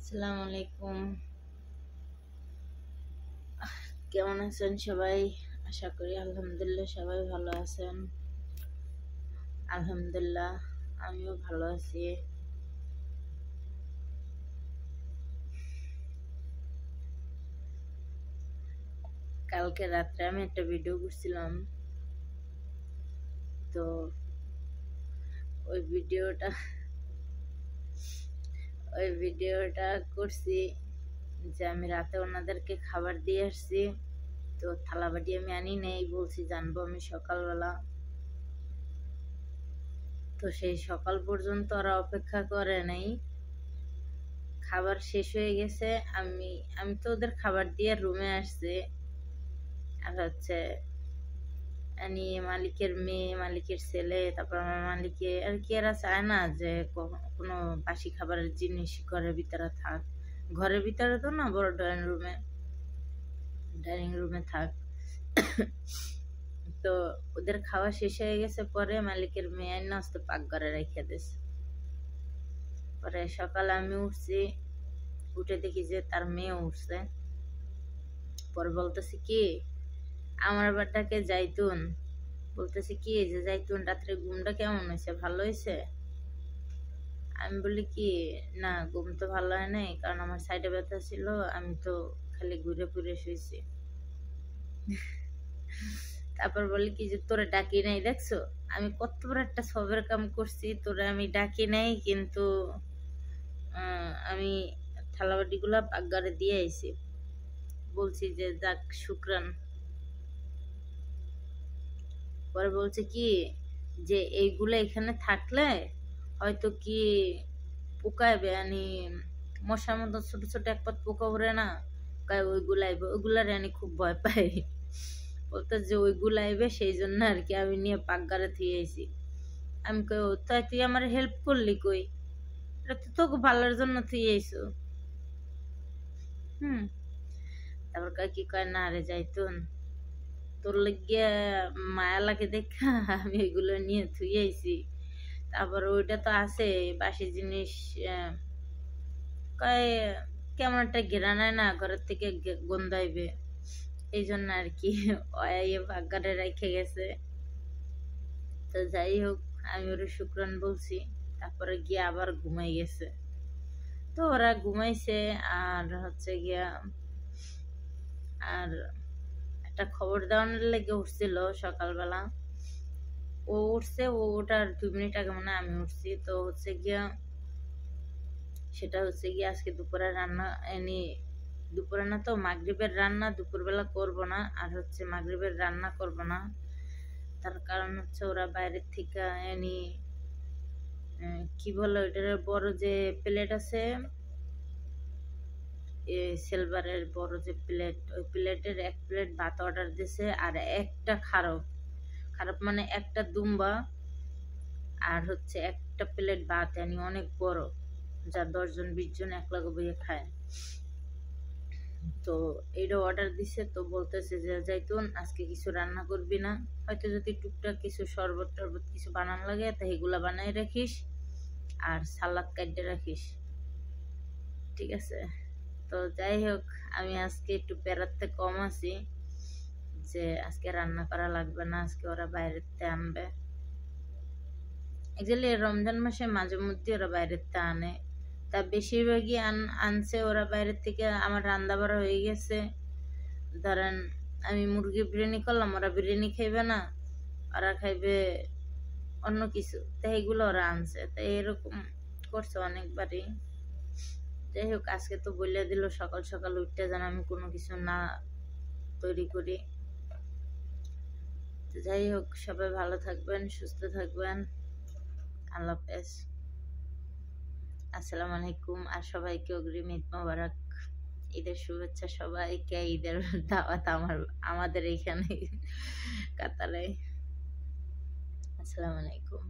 আসসালামু আলাইকুম। কেমন আছেন সবাই? আশা করি আলহামদুলিল্লাহ সবাই ভালো আছেন। আলহামদুলিল্লাহ আমিও ভালো আছি। কালকে রাত্রে আমি একটা ভিডিও করছিলাম, তো ওই ভিডিওটা ওই ভিডিওটা করছি যে আমি রাতে ওনাদেরকে খাবার দিয়ে আসছি। তো থালাবাটি আমি আনি নেই, বলছি জানবো আমি সকালবেলা। তো সেই সকাল পর্যন্ত ওরা অপেক্ষা করে নাই, খাবার শেষ হয়ে গেছে। আমি আমি তো ওদের খাবার দিয়ে রুমে আসছি। আর হচ্ছে মালিকের মেয়ে, মালিকের ছেলে, তারপর আমার মালিকে আর কি, এরা চায় না যে কোনো বাসি খাবারের জিনিস ঘরের ভিতরে থাক। ঘরের ভিতরে তো না, বড় ডাইনিং রুমে থাক। তো ওদের খাওয়া শেষ হয়ে গেছে, পরে মালিকের মেয়ে না আসতে পাকঘরে রেখে দিছে। পরে সকালে আমি উঠছি, উঠে দেখি যে তার মেয়ে উঠছে। পরে বলতেছি কি, আমার বাড়িটাকে যাইতুন, বলতেছি কি যে যাইতুন রাত্রে ঘুমটা কেমন হয়েছে, ভালো হয়েছে? আমি বলি কি, না ঘুম তো ভালো হয় নাই, কারণ আমার সাইডে ব্যথা ছিল, আমি তো খালি ঘুরে ফিরে শুয়েছি। তারপর বলি কি যে তোরে ডাকি নাই, দেখছো আমি কত বড় একটা সবের কাম করছি, তোরে আমি ডাকি নাই, কিন্তু আমি থালাবাটি গুলা পাকঘরে দিয়ে আইছি। বলছি যে যাক শুক্রান। পরে বলছে কি যে এইগুলা এখানে থাকলে হয়তো কি পোকাইবে, মশার মতো ছোট ছোট এক পাত পোকা উড়ে না, ওইগুলার আমি খুব ভয় পাই। বলতে যে ওইগুলা আইবে, সেই জন্য আর কি আমি নিয়ে পাকঘরে থুয়ে আইছি। আমি কই ও তাই তুই আমার হেল্প করলি কই, এটা তো তোকে ভালোর জন্য থুয়ে আইসো। হুম। তারপর কি কয়, না রে যাইতুন, তোর লাগিয়া মায়া লাগে দেখা আমি এগুলো নিয়ে থুয়ে আইছি। তারপর ওইটা তো আছে বাসি জিনিস, কয় কেমন একটা ঘেরান না ঘরের থেকে গন্ধ আইবে, এই জন্য আর কি ওয়াইয়ে পাকঘরে রেখে গেছে। তো যাই হোক, আমি ওর শুক্রান বলছি, তারপরে গিয়ে আবার ঘুমাই গেছে। তো ওরা ঘুমাইছে, আর হচ্ছে গিয়া আর একটা খবর দেওয়ানোর লেগে উঠছিল সকালবেলা। ও উঠছে, ও ওটার 2 মিনিট আগে মানে আমি উঠছি। তো হচ্ছে গিয়া সেটা হচ্ছে গিয়া আজকে দুপুরে রান্না দুপুরে না, তো মাগরিবের রান্না দুপুরবেলা করব না, আর হচ্ছে মাগরিবের রান্না করব না। তার কারণ হচ্ছে ওরা বাইরের থেকে কি বলে ওইটার বড় যে প্লেট আছে, সিলভারের বড় যে প্লেট, ওই প্লেটের 1 প্লেট ভাত অর্ডার দিছে, আর একটা খারাপ খারাপ মানে একটা দুম্বা, আর হচ্ছে একটা প্লেট ভাত, অনেক বড়, যা 10 জন 20 জন একলাগে বইয়ে খায়। তো এইটা অর্ডার দিছে। তো বলতেছে যে যাইতুন আজকে কিছু রান্না করবি না, হয়তো যদি টুকটাক কিছু শরবত টরবত কিছু বানানো লাগে তা এগুলা বানাই রাখিস, আর সালাদ কাটতে রাখিস, ঠিক আছে? তো যাই হোক, আমি আজকে একটু পেরাতে কম আছি, যে আজকে রান্না করা লাগবে না, আজকে ওরা বাইরেতে আনবে। অ্যাকচুয়ালি রমজান মাসে মাঝে মধ্যে ওরা বাইরেতে আনে, তা বেশিরভাগই আনছে ওরা বাইরের থেকে। আমার রান্না বাড়া হয়ে গেছে, ধরেন আমি মুরগি বিরিয়ানি করলাম, ওরা বিরিয়ানি খাইবে না, ওরা খাইবে অন্য কিছু, তাই এগুলো ওরা আনছে, তাই এরকম করছে অনেকবারই। যাই হোক, আজকে তো বলে দিল সকাল সকাল উঠতে যেন আমি কোনো কিছু না তৈরি করি। যাই হোক, সবাই ভালো থাকবেন, সুস্থ থাকবেন। আল্লাহ হাফেজ, আসসালামু আলাইকুম। আর সবাইকে অগ্রিম ঈদ মোবারক, ঈদের শুভেচ্ছা সবাইকে। ঈদের দাওয়াত আমাদের এইখানে কাতারে। আসসালামু আলাইকুম।